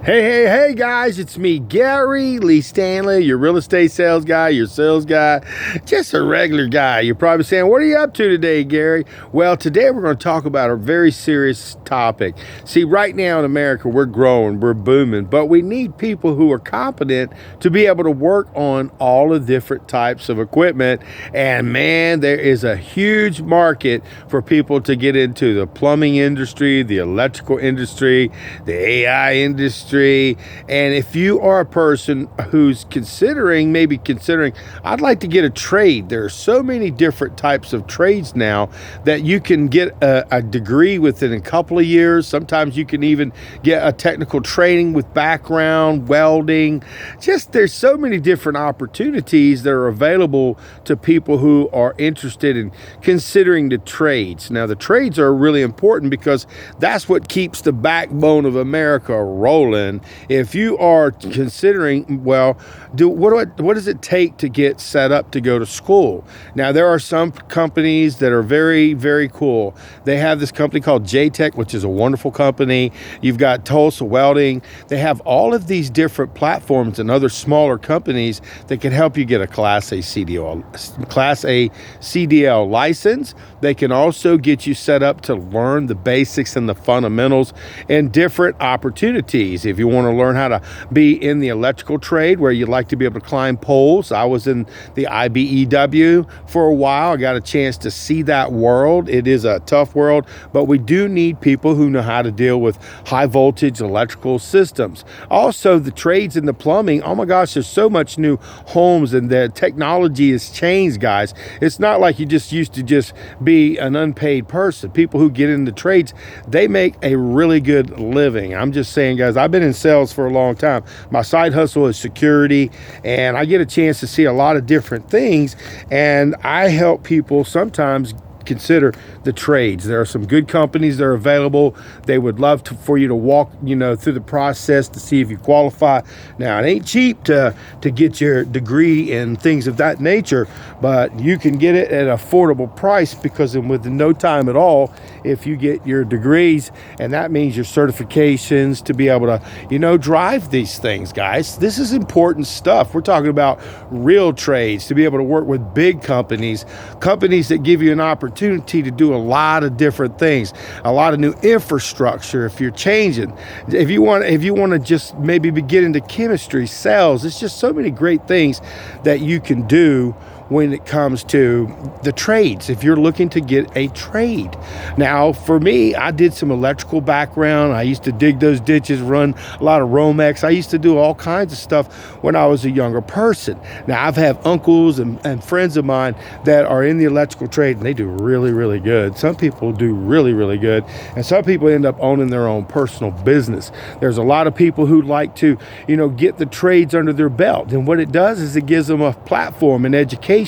Hey, guys, it's me, Gary Lee Stanley, your real estate sales guy, your sales guy, just a regular guy. You're probably saying, what are you up to today, Gary? Well, today we're going to talk about a very serious topic. See, right now in America, we're growing, we're booming, but we need people who are competent to be able to work on all the different types of equipment. And man, there is a huge market for people to get into the plumbing industry, the electrical industry, the AI industry. And if you are a person who's maybe considering, I'd like to get a trade. There are so many different types of trades now that you can get a degree within a couple of years. Sometimes you can even get a technical training with background, welding. Just there's so many different opportunities that are available to people who are interested in considering the trades. Now, the trades are really important because that's what keeps the backbone of America rolling. If you are considering, well, what does it take to get set up to go to school? Now, there are some companies that are very, very cool. They have this company called J-Tech, which is a wonderful company. You've got Tulsa Welding. They have all of these different platforms and other smaller companies that can help you get a Class A CDL license. They can also get you set up to learn the basics and the fundamentals and different opportunities. If you want to learn how to be in the electrical trade where you'd like to be able to climb poles, I was in the IBEW for a while. I got a chance to see that world. It is a tough world, but we do need people who know how to deal with high voltage electrical systems. Also, the trades in the plumbing, oh my gosh, there's so much new homes and the technology has changed, guys. It's not like you just used to just be an unpaid person. People who get into trades, they make a really good living. I'm just saying, guys, I've been in sales for a long time. My side hustle is security, and I get a chance to see a lot of different things, and I help people sometimes consider the trades. There are some good companies that are available. They would love for you to walk, through the process to see if you qualify. Now, it ain't cheap to get your degree and things of that nature, but you can get it at an affordable price because within no time at all, if you get your degrees, and that means your certifications to be able to, drive these things, guys. This is important stuff. We're talking about real trades, to be able to work with big companies that give you an opportunity to do a lot of different things, a lot of new infrastructure. If you're changing, if you want to just maybe get into chemistry, sales, it's just so many great things that you can do when it comes to the trades, if you're looking to get a trade. Now, for me, I did some electrical background. I used to dig those ditches, run a lot of Romex. I used to do all kinds of stuff when I was a younger person. Now, I've had uncles and friends of mine that are in the electrical trade, and they do really, really good. Some people do really, really good, and some people end up owning their own personal business. There's a lot of people who like to, get the trades under their belt. And what it does is it gives them a platform and education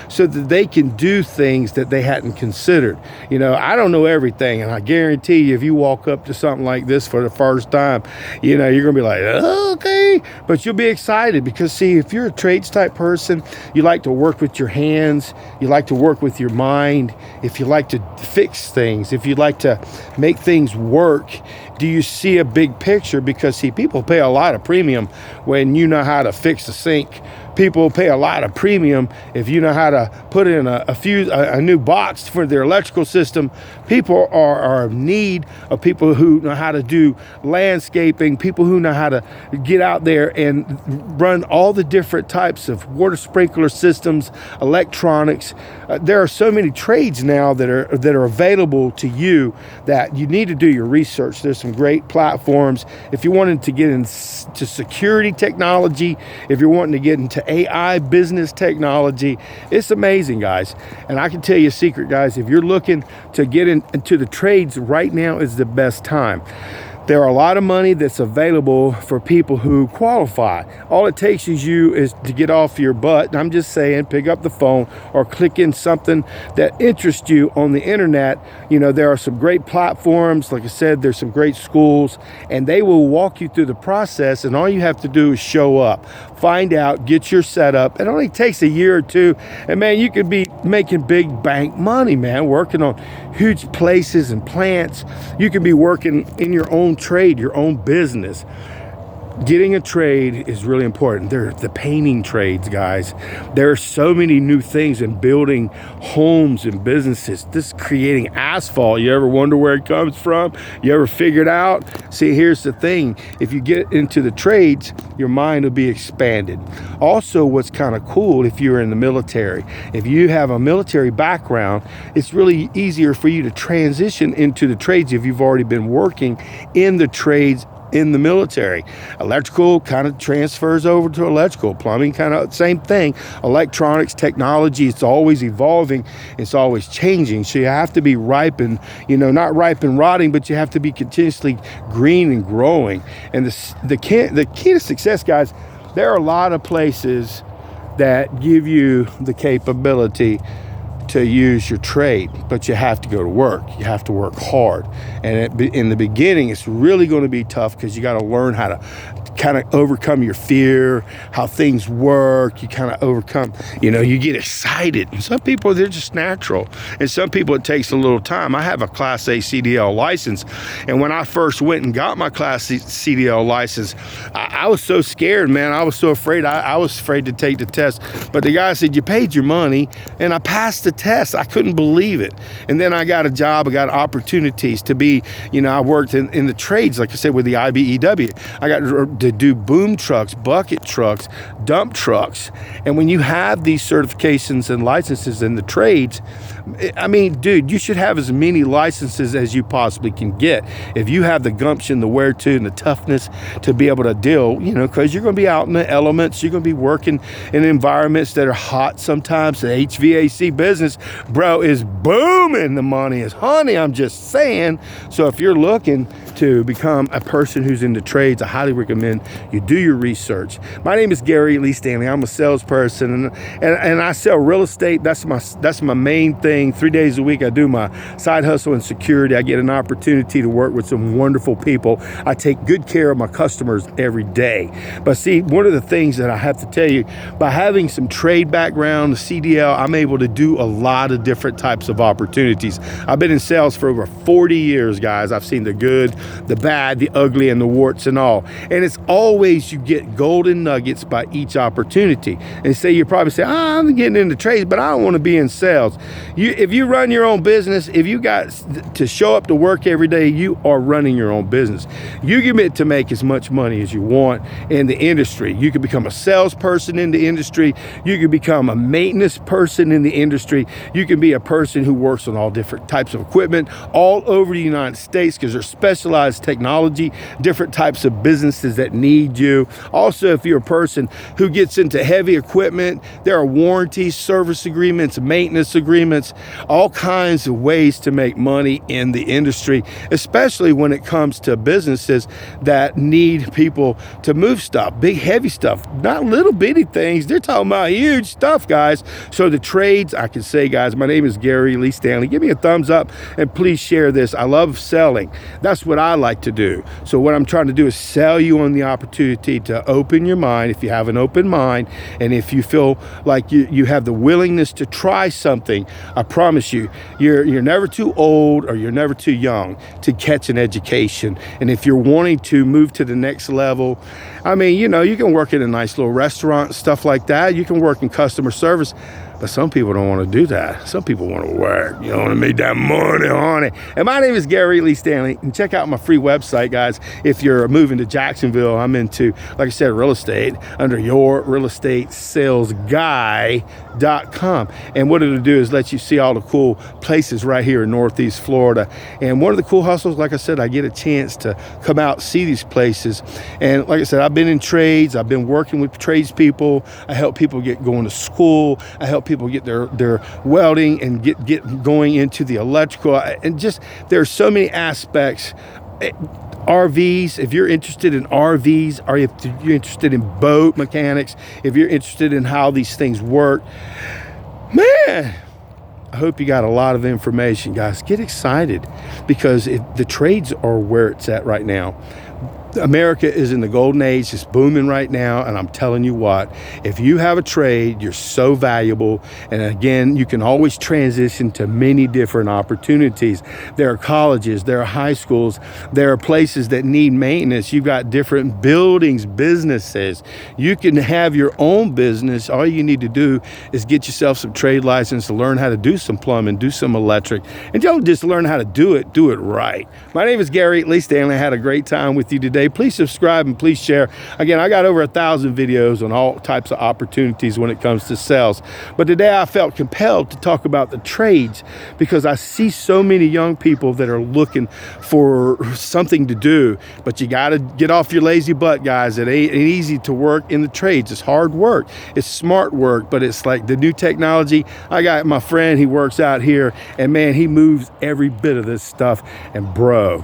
so that they can do things that they hadn't considered. I don't know everything, and I guarantee you, if you walk up to something like this for the first time, you're going to be like, oh, okay, but you'll be excited because, see, if you're a trades type person, you like to work with your hands, you like to work with your mind, if you like to fix things, if you like to make things work, do you see a big picture? Because, see, people pay a lot of premium when you know how to fix a sink. People pay a lot of premium if you know how to put in a new box for their electrical system. People are in need of people who know how to do landscaping, people who know how to get out there and run all the different types of water sprinkler systems, electronics. There are so many trades now that are available to you that you need to do your research. There's some great platforms. If you wanted to get into security technology, if you're wanting to get into AI business technology, it's amazing, guys. And I can tell you a secret, guys, if you're looking to get into the trades, right now is the best time. There are a lot of money that's available for people who qualify. All it takes is to get off your butt, and I'm just saying, pick up the phone or click in something that interests you on the internet. There are some great platforms. Like I said, there's some great schools, and they will walk you through the process, and all you have to do is show up, find out, get your setup. It only takes a year or two, and man, you could be making big bank money, man, working on huge places and plants. You can be working in your own trade, your own business. getting a trade is really important. They're the painting trades, guys. There are so many new things in building homes and businesses. This creating asphalt. You ever wonder where it comes from? You ever figured out? See, here's the thing. If you get into the trades, your mind will be expanded. Also, what's kind of cool, if you're in the military, if you have a military background, it's really easier for you to transition into the trades if you've already been working in the trades in the military. Electrical kind of transfers over to electrical. Plumbing kind of same thing. Electronics, technology, it's always evolving. It's always changing. So you have to be ripe and, not ripe and rotting, but you have to be continuously green and growing. And the key to success, guys, there are a lot of places that give you the capability to use your trade, but you have to go to work. You have to work hard. And in the beginning, it's really going to be tough because you got to learn how to kind of overcome your fear, how things work. You kind of overcome, you get excited. And some people, they're just natural. And some people, it takes a little time. I have a Class A CDL license. And when I first went and got my Class C CDL license, I was so scared, man. I was so afraid. I was afraid to take the test. But the guy said, you paid your money. And I passed the test. I couldn't believe it. And then I got a job. I got opportunities to be, I worked in the trades, like I said, with the IBEW. I got to do boom trucks, bucket trucks, dump trucks. And when you have these certifications and licenses in the trades, I mean, dude, you should have as many licenses as you possibly can get. If you have the gumption, the where to, and the toughness to be able to deal, because you're going to be out in the elements, you're going to be working in environments that are hot sometimes. The HVAC business, bro, is booming. The money is honey, I'm just saying. So if you're looking to become a person who's in the trades, I highly recommend you do your research. My name is Gary Lee Stanley. I'm a salesperson and I sell real estate. That's my main thing. 3 days a week I do my side hustle and security. I get an opportunity to work with some wonderful people. I take good care of my customers every day. But see, one of the things that I have to tell you, by having some trade background, the CDL, I'm able to do a lot of different types of opportunities. I've been in sales for over 40 years, guys. I've seen the good, the bad, the ugly, and the warts and all. And it's always you get golden nuggets by each opportunity. And say you probably say, I'm getting into trades, but I don't want to be in sales. If you run your own business, if you got to show up to work every day, you are running your own business. You commit to make as much money as you want in the industry. You can become a salesperson in the industry. You can become a maintenance person in the industry. You can be a person who works on all different types of equipment all over the United States because there's specialized technology, different types of businesses that need you. Also, if you're a person who gets into heavy equipment, there are warranties, service agreements, maintenance agreements, all kinds of ways to make money in the industry, especially when it comes to businesses that need people to move stuff, big, heavy stuff, not little bitty things. They're talking about huge stuff, guys. So the trades, I can say, guys, my name is Gary Lee Stanley. Give me a thumbs up and please share this. I love selling. That's what I like to do. So what I'm trying to do is sell you on the opportunity to open your mind, if you have an open mind, and if you feel like you have the willingness to try something. I promise you, you're never too old or you're never too young to catch an education. And if you're wanting to move to the next level, I mean, you can work in a nice little restaurant, stuff like that. You can work in customer service. But some people don't want to do that. Some people want to work. You want to make that money on it. And my name is Gary Lee Stanley. And check out my free website, guys. If you're moving to Jacksonville, I'm into, like I said, real estate under yourrealestatesalesguy.com. And what it'll do is let you see all the cool places right here in Northeast Florida. And one of the cool hustles, like I said, I get a chance to come out, see these places. And like I said, I've been in trades. I've been working with tradespeople. I help people get going to school. I help people get their welding and get going into the electrical, and just there's so many aspects. RVs, if you're interested in RVs, or if you're interested in boat mechanics, if you're interested in how these things work, man, I hope you got a lot of information, guys. Get excited because the trades are where it's at right now. America is in the golden age, it's booming right now, and I'm telling you what, if you have a trade, you're so valuable. And again, you can always transition to many different opportunities. There are colleges, there are high schools, there are places that need maintenance. You've got different buildings, businesses. You can have your own business. All you need to do is get yourself some trade license to learn how to do some plumbing, do some electric, and don't just learn how to do it right. My name is Gary Lee Stanley. I had a great time with you today. Please subscribe and please share. Again, I got over 1,000 videos on all types of opportunities when it comes to sales. But today I felt compelled to talk about the trades because I see so many young people that are looking for something to do. But you got to get off your lazy butt, guys. It ain't easy to work in the trades. It's hard work. It's smart work, but it's like the new technology. I got my friend, he works out here, and man, he moves every bit of this stuff. And bro,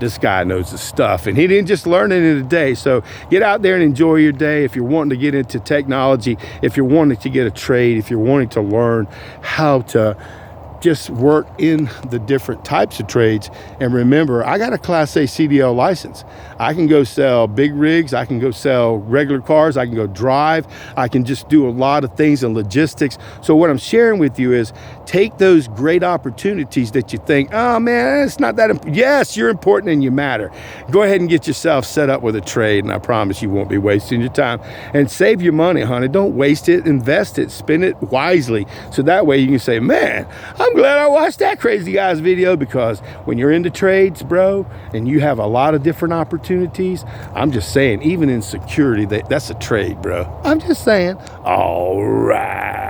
this guy knows the stuff, and he didn't just learn it in a day. So get out there and enjoy your day. If you're wanting to get into technology, if you're wanting to get a trade, if you're wanting to learn how to just work in the different types of trades. And remember, I got a Class A CDL license. I can go sell big rigs. I can go sell regular cars. I can go drive. I can just do a lot of things in logistics. So what I'm sharing with you is take those great opportunities that you think, oh man, it's not that important. Yes, you're important and you matter. Go ahead and get yourself set up with a trade, and I promise you won't be wasting your time. And save your money, honey. Don't waste it. Invest it. Spend it wisely. So that way you can say, man, I'm glad I watched that crazy guy's video. Because when you're into trades, bro, and you have a lot of different opportunities, I'm just saying, even in security, that's a trade, bro. I'm just saying. All right.